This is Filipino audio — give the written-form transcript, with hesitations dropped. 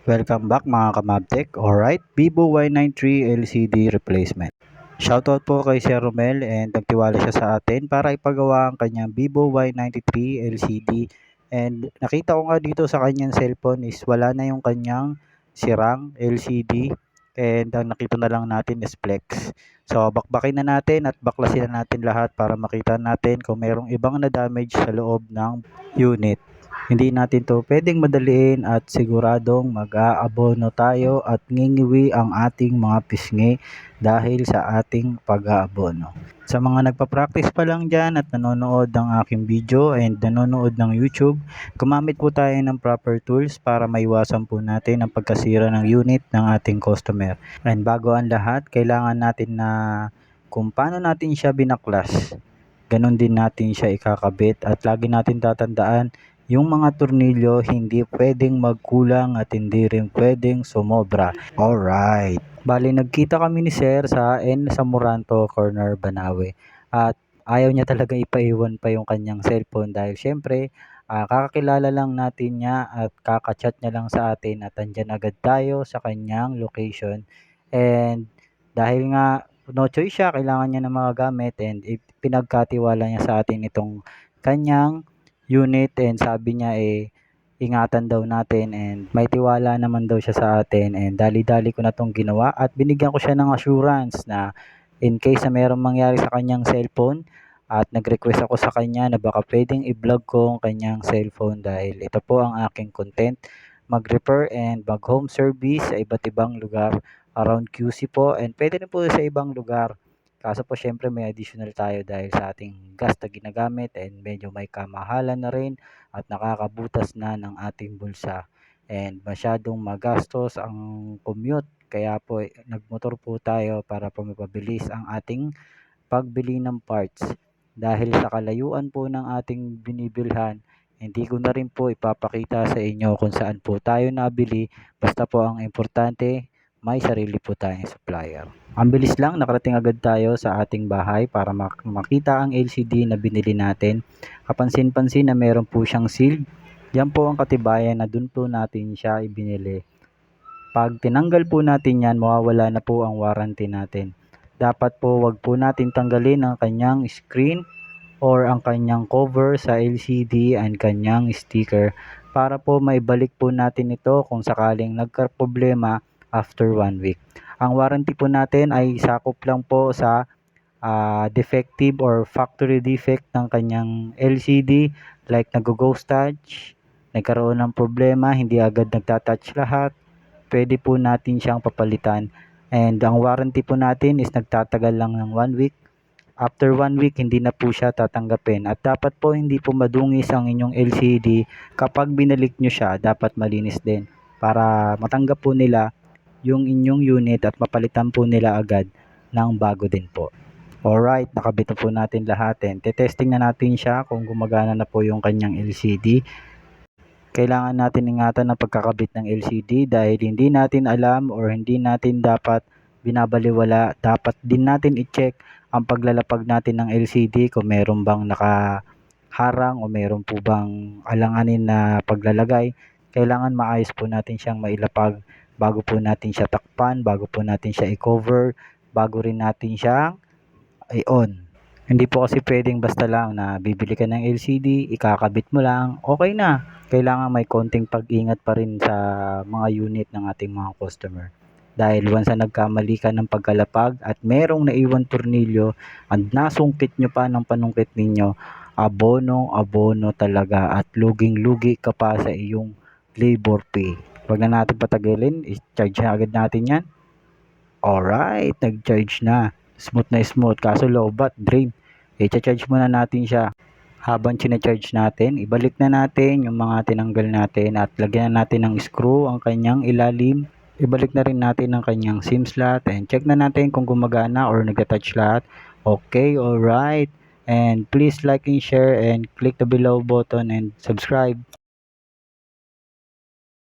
Welcome back mga kamabtek. Alright, Vivo Y93 LCD replacement. Shoutout po kay Sir Romel and nagtiwala siya sa atin para ipagawa ang kanyang Vivo Y93 LCD. And nakita ko nga dito sa kanyang cellphone is wala na yung kanyang sirang LCD and ang nakita na lang natin is flex. So bakbakin na natin at baklasin na natin lahat para makita natin kung mayroong ibang na damage sa loob ng unit. Hindi natin to pwedeng madaliin at siguradong mag-aabono tayo at ngingiwi ang ating mga pisngi dahil sa ating pag-aabono. Sa mga nagpa-practice pa lang dyan at nanonood ng aking video and nanonood ng YouTube, gumamit po tayo ng proper tools para maiwasan po natin ang pagkasira ng unit ng ating customer. And bago ang lahat, kailangan natin na kung paano natin siya binaklas, ganun din natin siya ikakabit at lagi natin tatandaan yung mga tornilyo hindi pwedeng magkulang at hindi rin pwedeng sumobra. Alright. Bali nagkita kami ni Sir sa Moranto Corner, Banawe. At ayaw niya talaga ipaiwan pa yung kanyang cellphone dahil syempre kakakilala lang natin niya at kakachat niya lang sa atin at andyan agad tayo sa kanyang location. And dahil nga no choice siya, kailangan niya ng mga gamit and pinagkatiwala niya sa atin itong kanyang unit and sabi niya ingatan daw natin and may tiwala naman daw siya sa atin and dali-dali ko na tong ginawa at binigyan ko siya ng assurance na in case na mayroong mangyari sa kanyang cellphone at nag-request ako sa kanya na baka pwedeng i-vlog ko ang kanyang cellphone dahil ito po ang aking content, mag-repair and mag-home service sa iba't ibang lugar around QC po and pwede rin po sa ibang lugar. Kaso po syempre may additional tayo dahil sa ating gas na ginagamit and medyo may kamahalan na rin at nakakabutas na ng ating bulsa. And masyadong magastos ang commute kaya po nagmotor po tayo para po mapabilis ang ating pagbili ng parts. Dahil sa kalayuan po ng ating binibilhan, hindi ko na rin po ipapakita sa inyo kung saan po tayo nabili. Basta po ang importante, may sarili po tayong supplier. Ang bilis lang, nakarating agad tayo sa ating bahay para makita ang LCD na binili natin. Kapansin-pansin na meron po siyang seal. Yan po ang katibayan na dun po natin siya ibinili. Pag tinanggal po natin yan, mawawala na po ang warranty natin. Dapat po wag po natin tanggalin ang kanyang screen or ang kanyang cover sa LCD and kanyang sticker para po maibalik po natin ito kung sakaling nagka-problema after 1 week. Ang warranty po natin ay sakop lang po sa defective or factory defect ng kanyang LCD like nag-ghost touch, nagkaroon ng problema, hindi agad nagta-touch lahat, pwede po natin siyang papalitan. And ang warranty po natin is nagtatagal lang ng 1 week. After 1 week, hindi na po siya tatanggapin. At dapat po hindi po madungis ang inyong LCD. Kapag binalik nyo siya, dapat malinis din. Para matanggap po nila yung inyong unit at mapalitan po nila agad ng bago din po. Alright, nakabit na po natin lahat. Testing na natin siya kung gumagana na po yung kanyang LCD. Kailangan natin ingatan ang pagkakabit ng LCD dahil hindi natin alam or hindi natin dapat binabaliwala. Dapat din natin i-check ang paglalapag natin ng LCD kung meron bang nakaharang o meron po bang alanganin na paglalagay. Kailangan maayos po natin siyang mailapag bago po natin siya takpan, bago po natin siya i-cover, bago rin natin siyang i-on. Hindi po kasi pwedeng basta lang na bibili ka ng LCD, ikakabit mo lang, okay na. Kailangan may konting pag-ingat pa rin sa mga unit ng ating mga customer. Dahil once na nagkamali ka ng pagkalapag at merong naiwan tornilyo at nasungkit nyo pa ng panungkit ninyo, abono talaga at luging-lugi ka pa sa iyong labor pay. Huwag na natin patagilin, i-charge na agad natin yan. Alright, nag-charge na. Smooth na smooth, kaso low bat, drain. I-charge muna natin siya. Habang charge natin, ibalik na natin yung mga tinanggal natin at lagyan na natin ng screw ang kanyang ilalim. Ibalik na rin natin ang kanyang SIM slot and check na natin kung gumagana or nag-attach lahat. Okay, alright. And please like and share and click the below button and subscribe.